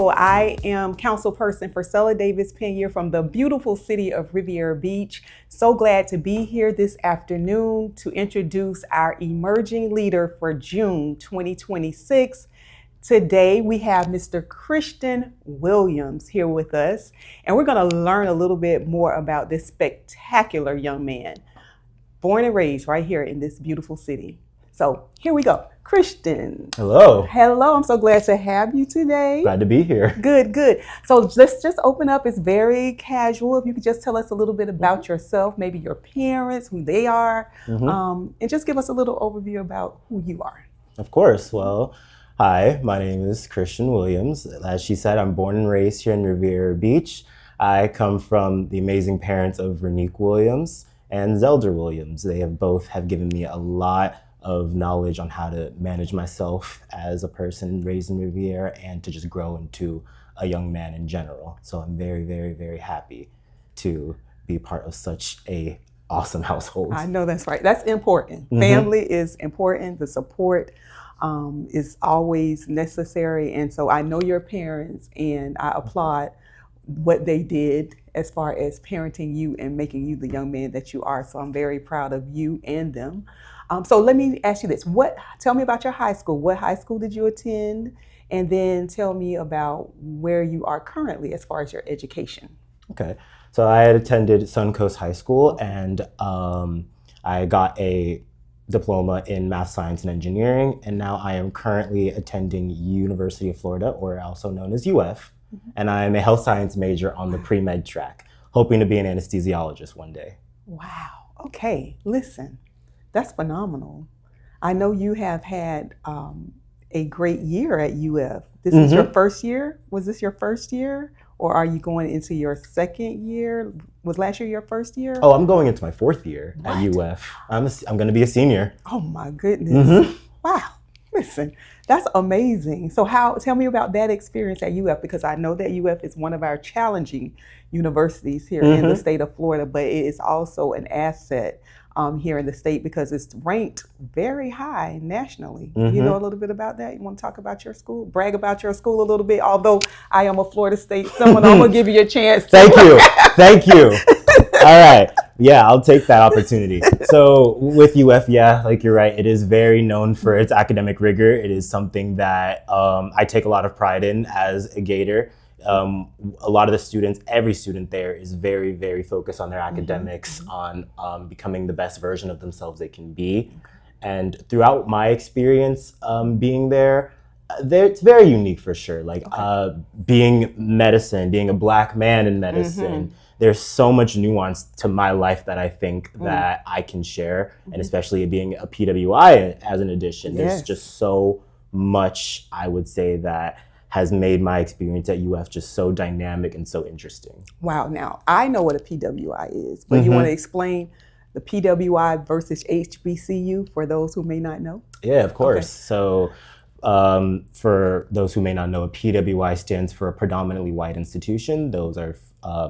So I am Councilperson Fercella Davis Panier from the beautiful city of Riviera Beach. So glad to be here this afternoon to introduce our emerging leader for June 2026. Today we have Mr. Christian Williams here with us, and we're going to learn a little bit more about this spectacular young man, born and raised right here in this beautiful city. So here we go. Christian. Hello. Hello. I'm so glad to have you today. Glad to be here. Good. So let's just open up. It's very casual. If you could just tell us a little bit about yourself, maybe your parents, who they are, and just give us a little overview about who you are. Of course. Well, hi, my name is Christian Williams. As she said, I'm born and raised here in Riviera Beach. I come from the amazing parents of Renique Williams and Zelda Williams. They have given me a lot of knowledge on how to manage myself as a person raised in Riviera and to just grow into a young man in general. So I'm very, very, very happy to be part of such a awesome household. I know that's right. That's important. Family is important. The support is always necessary. And so I know your parents, and I applaud what they did as far as parenting you and making you the young man that you are. So I'm very proud of you and them. So let me ask you this. Tell me about your high school. What high school did you attend? And then tell me about where you are currently as far as your education. Okay. So I had attended Suncoast High School, and I got a diploma in math, science, and engineering. And now I am currently attending University of Florida, or also known as UF. And I am a health science major on the pre-med track, hoping to be an anesthesiologist one day. Wow. Okay. Listen. That's phenomenal. I know you have had a great year at UF. This is your first year? Was this your first year? Or are you going into your second year? Was last year your first year? Oh, I'm going into my fourth year at UF. I'm going to be a senior. Oh my goodness. Wow. Listen, that's amazing. So tell me about that experience at UF, because I know that UF is one of our challenging universities here in the state of Florida, but it is also an asset here in the state because it's ranked very high nationally. You know a little bit about that? You want to talk about your school? Brag about your school a little bit? Although I am a Florida State someone, I'm going to give you a chance. Thank you. All right. Yeah, I'll take that opportunity. So with UF, yeah, like you're right, it is very known for its academic rigor. It is something that I take a lot of pride in as a Gator. A lot of the students, every student there is very, very focused on their academics, on becoming the best version of themselves they can be. And throughout my experience being there, it's very unique for sure. Like being medicine, being a Black man in medicine, there's so much nuance to my life that I think that I can share. And especially being a PWI as an addition, there's just so much, I would say, that has made my experience at UF just so dynamic and so interesting. Wow. Now, I know what a PWI is, but you want to explain the PWI versus HBCU for those who may not know? Yeah, of course. So for those who may not know, a PWI stands for a predominantly white institution. Those are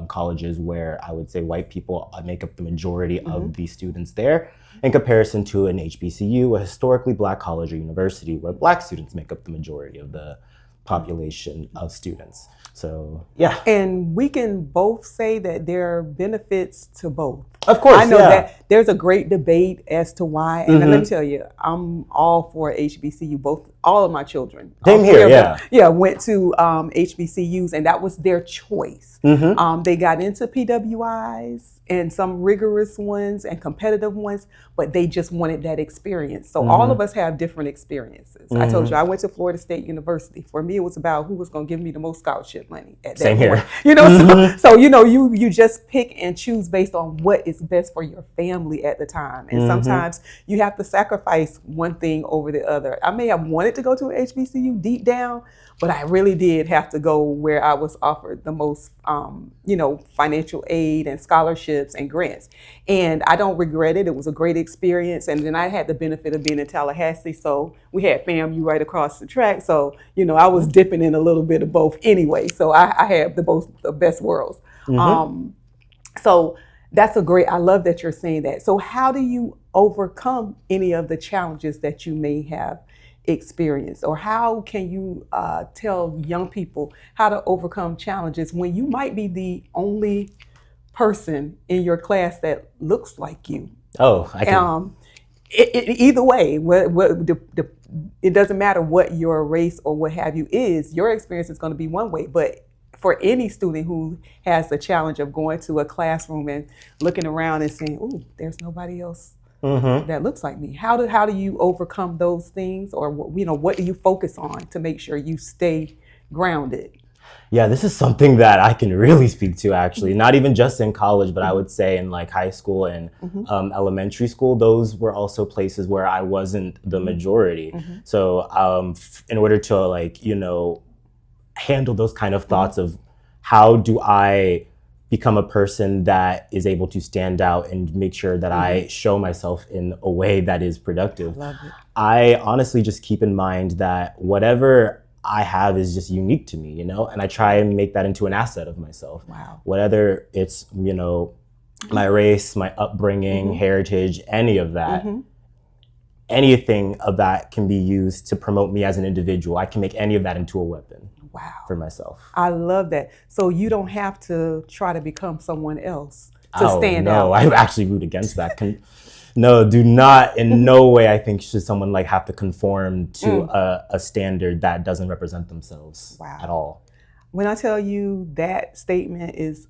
colleges where I would say white people make up the majority of the students there, in comparison to an HBCU, a historically Black college or university, where Black students make up the majority of the population of students. So, yeah. And we can both say that there are benefits to both. Of course, I know that there's a great debate as to why, and let me tell you, I'm all for HBCU. All of my children, same here, went to HBCUs, and that was their choice. They got into PWIs and some rigorous ones and competitive ones, but they just wanted that experience. So all of us have different experiences. I told you I went to Florida State University. For me, it was about who was going to give me the most scholarship money at that Same point. Here. You know, so you know, you just pick and choose based on what is best for your family at the time. And sometimes you have to sacrifice one thing over the other. I may have wanted to go to an HBCU deep down, but I really did have to go where I was offered the most, financial aid and scholarships and grants. And I don't regret it. It was a great experience. And then I had the benefit of being in Tallahassee. So we had FAMU right across the track. So, I was dipping in a little bit of both anyway. So I had the best worlds. So that's I love that you're saying that. So how do you overcome any of the challenges that you may have experience, or how can you tell young people how to overcome challenges when you might be the only person in your class that looks like you? Oh, I can. Either way, it doesn't matter what your race or what have you is, your experience is going to be one way. But for any student who has the challenge of going to a classroom and looking around and saying, "Ooh, there's nobody else that looks like me," how do you overcome those things, or what do you focus on to make sure you stay grounded? Yeah, this is something that I can really speak to, actually, not even just in college, but I would say in like high school and elementary school. Those were also places where I wasn't the majority. So in order to handle those kind of thoughts of how do I become a person that is able to stand out and make sure that I show myself in a way that is productive, Love it. I honestly just keep in mind that whatever I have is just unique to me, and I try and make that into an asset of myself. Wow. Whether it's, my race, my upbringing, heritage, any of that, anything of that can be used to promote me as an individual. I can make any of that into a weapon. Wow. For myself. I love that. So you don't have to try to become someone else to stand no, out. I actually root against that. No, do not. In no way, I think, should someone have to conform to a standard that doesn't represent themselves at all. When I tell you that statement is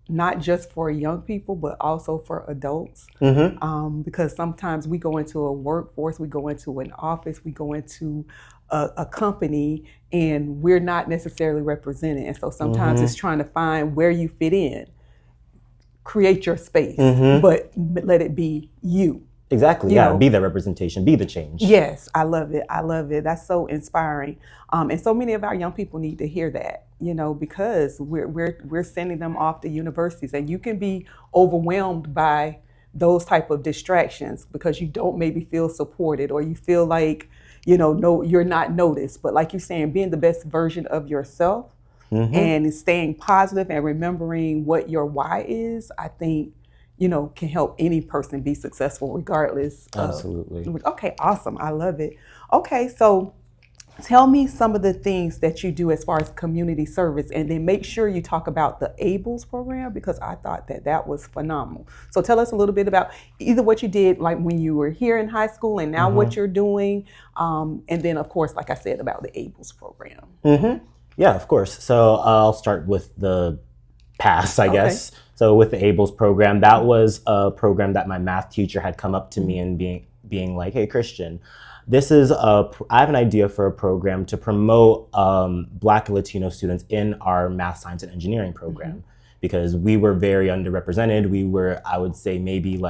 not just for young people, but also for adults, because sometimes we go into a workforce, we go into an office, we go into a company, and we're not necessarily represented. And so sometimes it's trying to find where you fit in. Create your space, but let it be you. Exactly. Be the representation, be the change. Yes, I love it. I love it. That's so inspiring. And so many of our young people need to hear that, because we're sending them off to universities, and you can be overwhelmed by those type of distractions because you don't maybe feel supported, or you feel like, no, you're not noticed. But like you're saying, being the best version of yourself and staying positive and remembering what your why is, I think, can help any person be successful regardless. Absolutely. Okay, awesome. I love it. Okay, so tell me some of the things that you do as far as community service, and then make sure you talk about the ABLES program, because I thought that was phenomenal. So tell us a little bit about either what you did like when you were here in high school and now what you're doing, and then of course, like I said, about the ABLES program. Yeah, of course. So I'll start with the past, I guess. So with the ABLES program, that was a program that my math teacher had come up to me and being like, "Hey, Christian, I have an idea for a program to promote Black and Latino students in our math, science, and engineering program, because we were very underrepresented. We were, I would say, maybe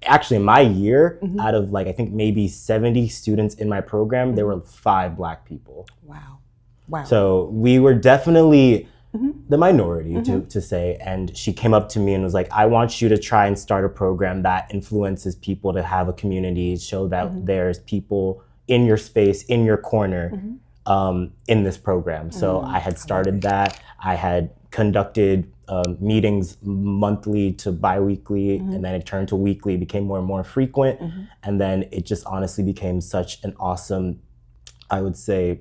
actually in my year, out of I think maybe 70 students in my program, there were 5 Black people. Wow. So we were definitely the minority, to say. And she came up to me and was like, "I want you to try and start a program that influences people to have a community, show that there's people in your space, in your corner, in this program." So I had started that. I had conducted meetings monthly to bi-weekly, and then it turned to weekly, became more and more frequent. And then it just honestly became such an awesome, I would say,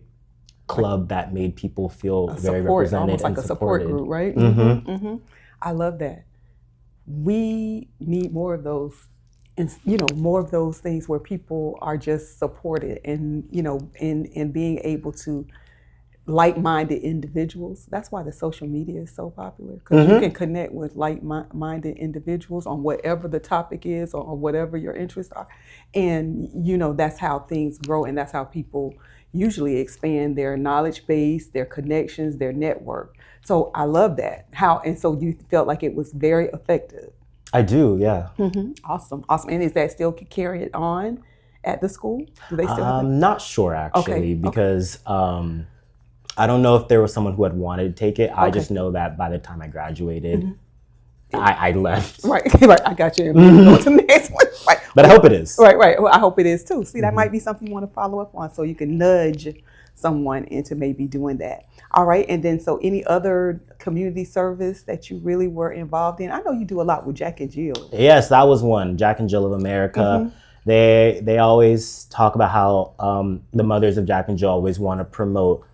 club that made people feel very represented, almost like and a support group, right? I love that. We need more of those, and more of those things where people are just supported, and in being able to like-minded individuals. That's why the social media is so popular, because you can connect with like-minded individuals on whatever the topic is or whatever your interests are, and that's how things grow, and that's how people usually expand their knowledge base, their connections, their network. So I love that. And so you felt like it was very effective. I do, yeah. Awesome. And is that still carried on at the school? Do they still have that? Not sure, actually, because I don't know if there was someone who had wanted to take it. I just know that by the time I graduated, I left. Right. I got you. Go to the next one. Right. But I hope it is. Right. Well, I hope it is too. See, that might be something you want to follow up on, so you can nudge someone into maybe doing that. All right. And then, so any other community service that you really were involved in? I know you do a lot with Jack and Jill. Yes, that was one. Jack and Jill of America. They always talk about how the mothers of Jack and Jill always want to promote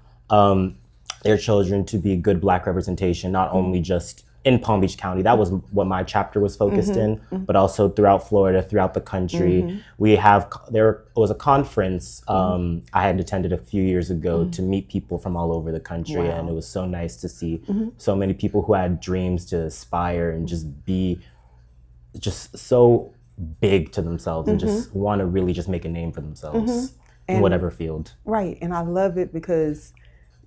their children to be good Black representation, not only just in Palm Beach County. That was what my chapter was focused in, but also throughout Florida, throughout the country. There was a conference I had attended a few years ago to meet people from all over the country. And it was so nice to see so many people who had dreams to aspire and just be just so big to themselves and just want to really just make a name for themselves in whatever field. Right, and I love it because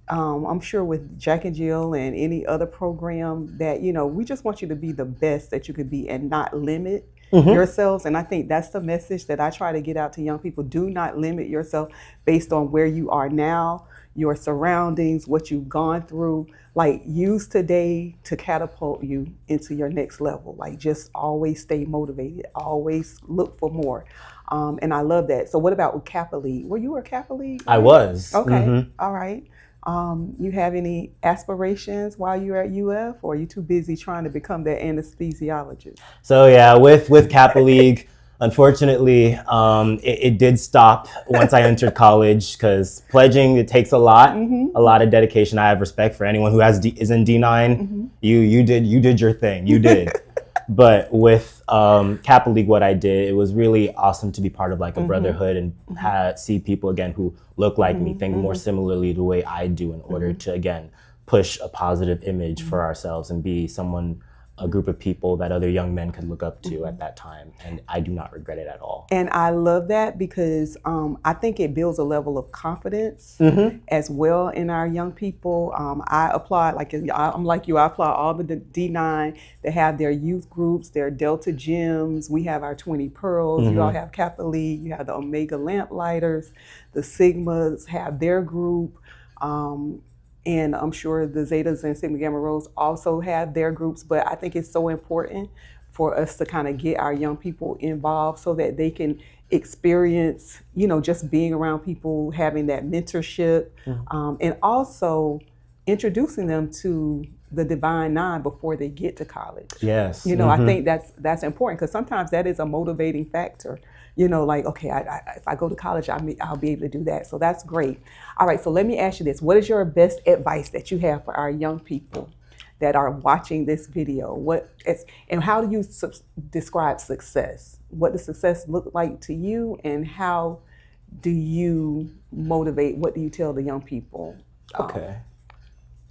I'm sure with Jack and Jill and any other program that, we just want you to be the best that you could be and not limit yourselves. And I think that's the message that I try to get out to young people. Do not limit yourself based on where you are now, your surroundings, what you've gone through. Like, use today to catapult you into your next level. Like, just always stay motivated, always look for more. And I love that. So what about with Kappa League? Were you a Kappa League? I was. Okay, all right. You have any aspirations while you're at UF, or are you too busy trying to become that anesthesiologist? So yeah, with Kappa League, unfortunately, it did stop once I entered college, because pledging, it takes a lot of dedication. I have respect for anyone who is in D9. You did your thing. You did. But with Kappa League, what I did, it was really awesome to be part of like a brotherhood and see people again who look like me, think more similarly the way I do, in order to again push a positive image for ourselves and be a group of people that other young men could look up to at that time. And I do not regret it at all. And I love that because I think it builds a level of confidence as well in our young people. I applaud, I'm like you, I applaud all the D9 that have their youth groups, their Delta gyms. We have our 20 Pearls, you all have Kappa League, you have the Omega Lamplighters, the Sigmas have their group. And I'm sure the Zetas and Sigma Gamma Rhos also have their groups, but I think it's so important for us to kind of get our young people involved so that they can experience, just being around people, having that mentorship, and also introducing them to the Divine Nine before they get to college. Yes. I think that's important, because sometimes that is a motivating factor. Like, okay, if I go to college, I'll be able to do that. So that's great. All right, so let me ask you this. What is your best advice that you have for our young people that are watching this video? And how do you describe success? What does success look like to you, and how do you motivate? What do you tell the young people? Okay.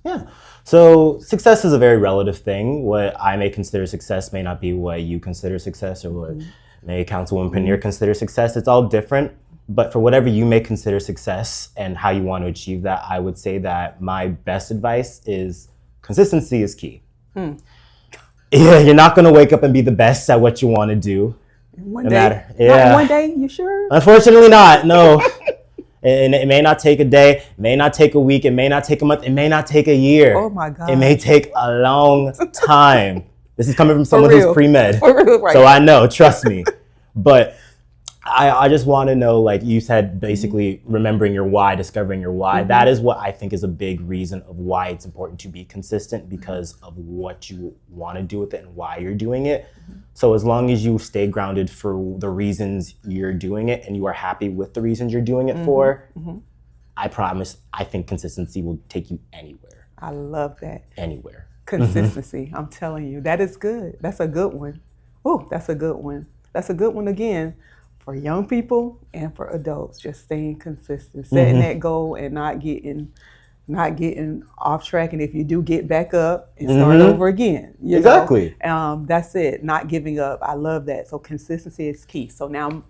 Yeah. So success is a very relative thing. What I may consider success may not be what you consider success, or what may Councilwoman Panier consider success. It's all different. But for whatever you may consider success and how you want to achieve that, I would say that my best advice is consistency is key. Yeah, you're not going to wake up and be the best at what you want to do. Not one day, you sure? Unfortunately not, no. And it may not take a day, it may not take a week, it may not take a month, it may not take a year. Oh my God. It may take a long time. This is coming from someone who's pre-med. For real, right. So I know, trust me. But I just want to know, like you said, basically remembering your why, discovering your why. That is what I think is a big reason of why it's important to be consistent, because of what you want to do with it and why you're doing it. So as long as you stay grounded for the reasons you're doing it and you are happy with the reasons you're doing it for, I promise, I think consistency will take you anywhere. I love that. Anywhere. Consistency, I'm telling you, that is good. That's a good one. Oh, that's a good one. That's a good one again. For young people and for adults, just staying consistent, setting that goal and not getting off track. And if you do, get back up and start over again. Exactly. That's it. Not giving up. I love that. So consistency is key. So now,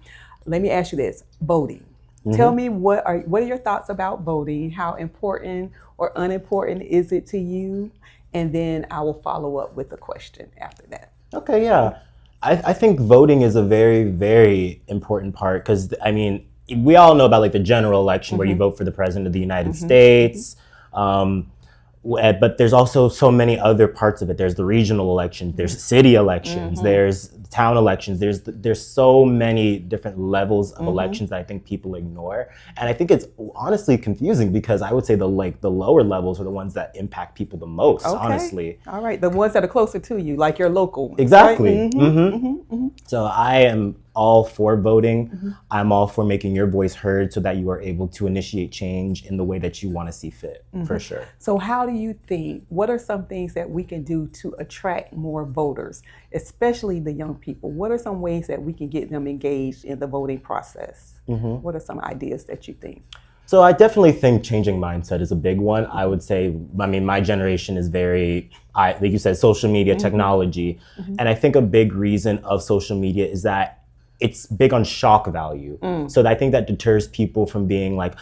let me ask you this: voting. Tell me what are your thoughts about voting? How important or unimportant is it to you? And then I will follow up with a question after that. Okay. Yeah. I think voting is a very, very important part, because, I mean, we all know about like the general election where you vote for the president of the United States. But there's also so many other parts of it. There's the regional elections, there's city elections, there's town elections. There's so many different levels of elections that I think people ignore, and I think it's honestly confusing because I would say the lower levels are the ones that impact people the most. Okay. Honestly, All right, the ones that are closer to you, like your local ones, exactly. right? So I am all for voting. I'm all for making your voice heard so that you are able to initiate change in the way that you want to see fit, for sure. So how do you think, what are some things that we can do to attract more voters, especially the young people? What are some ways that we can get them engaged in the voting process? What are some ideas that you think? So I definitely think changing mindset is a big one. I would say, I mean, my generation is very, like you said, social media, technology. And I think a big reason of social media is that it's big on shock value. So I think that deters people from being like,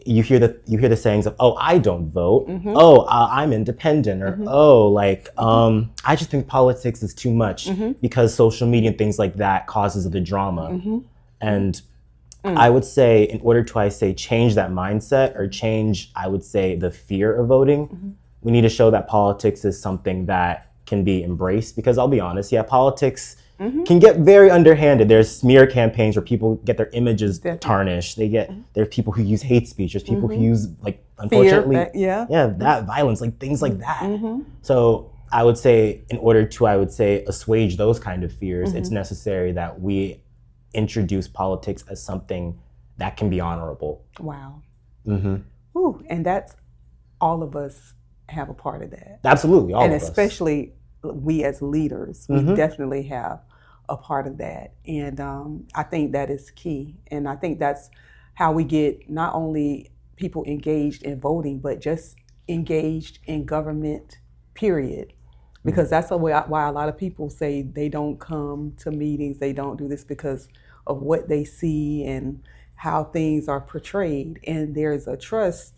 you hear the sayings of, oh, I don't vote. Oh, I'm independent. Or, oh, like, I just think politics is too much because social media and things like that causes the drama. And I would say in order to, change that mindset or change, I would say, the fear of voting, we need to show that politics is something that can be embraced because I'll be honest, politics can get very underhanded. There's smear campaigns where people get their images tarnished. There are people who use hate speech. There's people who use, like, unfortunately, that violence, like things like that. So I would say in order to, assuage those kind of fears, it's necessary that we introduce politics as something that can be honorable. Wow. Ooh, and that's, all of us have a part of that. Absolutely, all and of us. And especially we as leaders, we definitely have a part of that. And I think that is key. And I think that's how we get not only people engaged in voting, but just engaged in government, period. Because that's why a lot of people say they don't come to meetings, they don't do this because of what they see and how things are portrayed. And there's a trust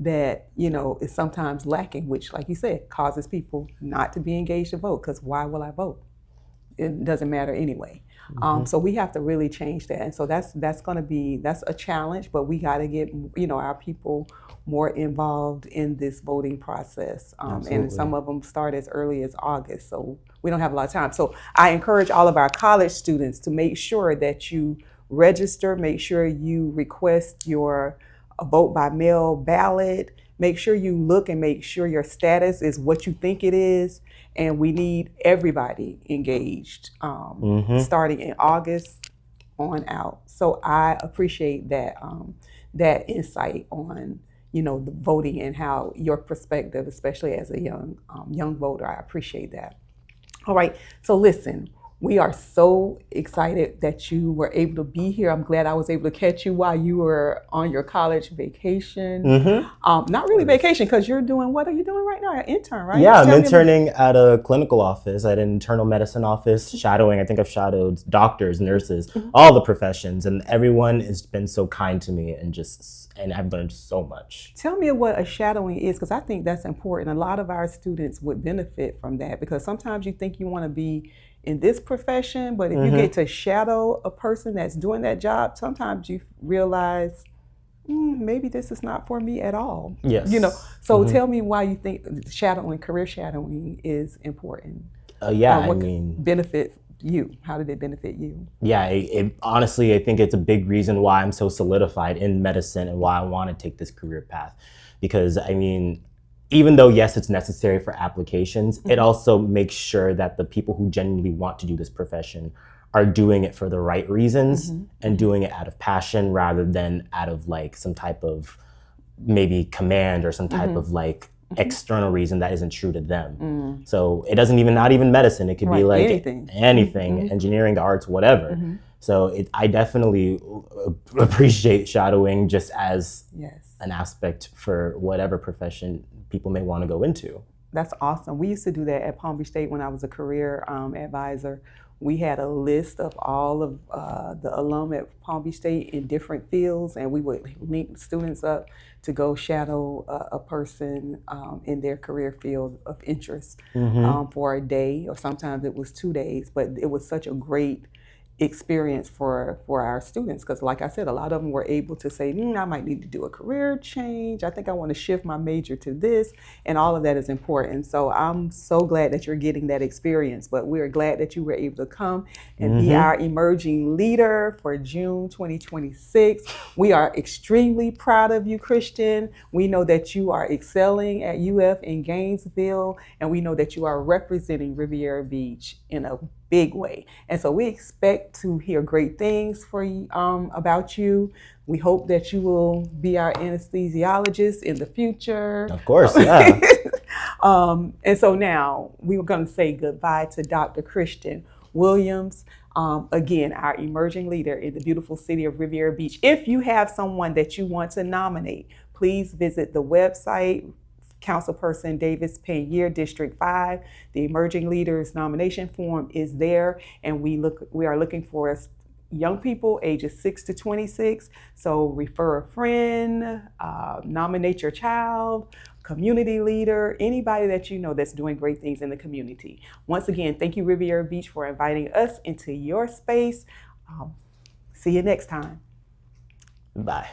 that, is sometimes lacking, which, like you said, causes people not to be engaged to vote, because why will I vote? It doesn't matter anyway. So we have to really change that. And so that's a challenge, but we got to get, our people more involved in this voting process. And some of them start as early as August, so we don't have a lot of time. So I encourage all of our college students to make sure that you register, make sure you request your vote by mail ballot, make sure you look and make sure your status is what you think it is. And we need everybody engaged, starting in August on out. So I appreciate that that insight on the voting and how your perspective, especially as a young voter. I appreciate that. All right. So listen, we are so excited that you were able to be here. I'm glad I was able to catch you while you were on your college vacation. Not really vacation, because what are you doing right now? An intern, right? Yeah, I'm interning at a clinical office, at an internal medicine office, shadowing. I think I've shadowed doctors, nurses, all the professions, and everyone has been so kind to me and I've learned so much. Tell me what a shadowing is, because I think that's important. A lot of our students would benefit from that, because sometimes you think you want to be in this profession, but if you get to shadow a person that's doing that job, sometimes you realize maybe this is not for me at all. Yes. So tell me why you think career shadowing is important. Benefit you? How did it benefit you? Yeah, honestly, I think it's a big reason why I'm so solidified in medicine and why I want to take this career path. Because even though, yes, it's necessary for applications, it also makes sure that the people who genuinely want to do this profession are doing it for the right reasons and doing it out of passion rather than out of some type of maybe command or some type of external reason that isn't true to them. So it doesn't not even medicine. It could be anything, engineering, the arts, whatever. So I definitely appreciate shadowing just as an aspect for whatever profession people may want to go into. That's awesome. We used to do that at Palm Beach State when I was a career advisor. We had a list of all of the alum at Palm Beach State in different fields, and we would link students up to go shadow a person in their career field of interest for a day, or sometimes it was 2 days. But it was such a great experience for our students, because like I said, a lot of them were able to say, I might need to do a career change, I think I want to shift my major to this, and all of that is important. So I'm so glad that you're getting that experience, but we're glad that you were able to come and be our emerging leader for June 2026. We are extremely proud of you, Christian. We know that you are excelling at UF in Gainesville, and we know that you are representing Riviera Beach in a big way. And so we expect to hear great things for you, about you. We hope that you will be our anesthesiologist in the future. Of course, yeah. And so now we were going to say goodbye to Dr. Christian Williams. Again, our emerging leader in the beautiful city of Riviera Beach. If you have someone that you want to nominate, please visit the website, Councilperson Davis Panier, District 5. The Emerging Leaders nomination form is there, and we are looking for young people ages 6 to 26. So refer a friend, nominate your child, community leader, anybody that you know that's doing great things in the community. Once again, thank you, Riviera Beach, for inviting us into your space. See you next time. Bye.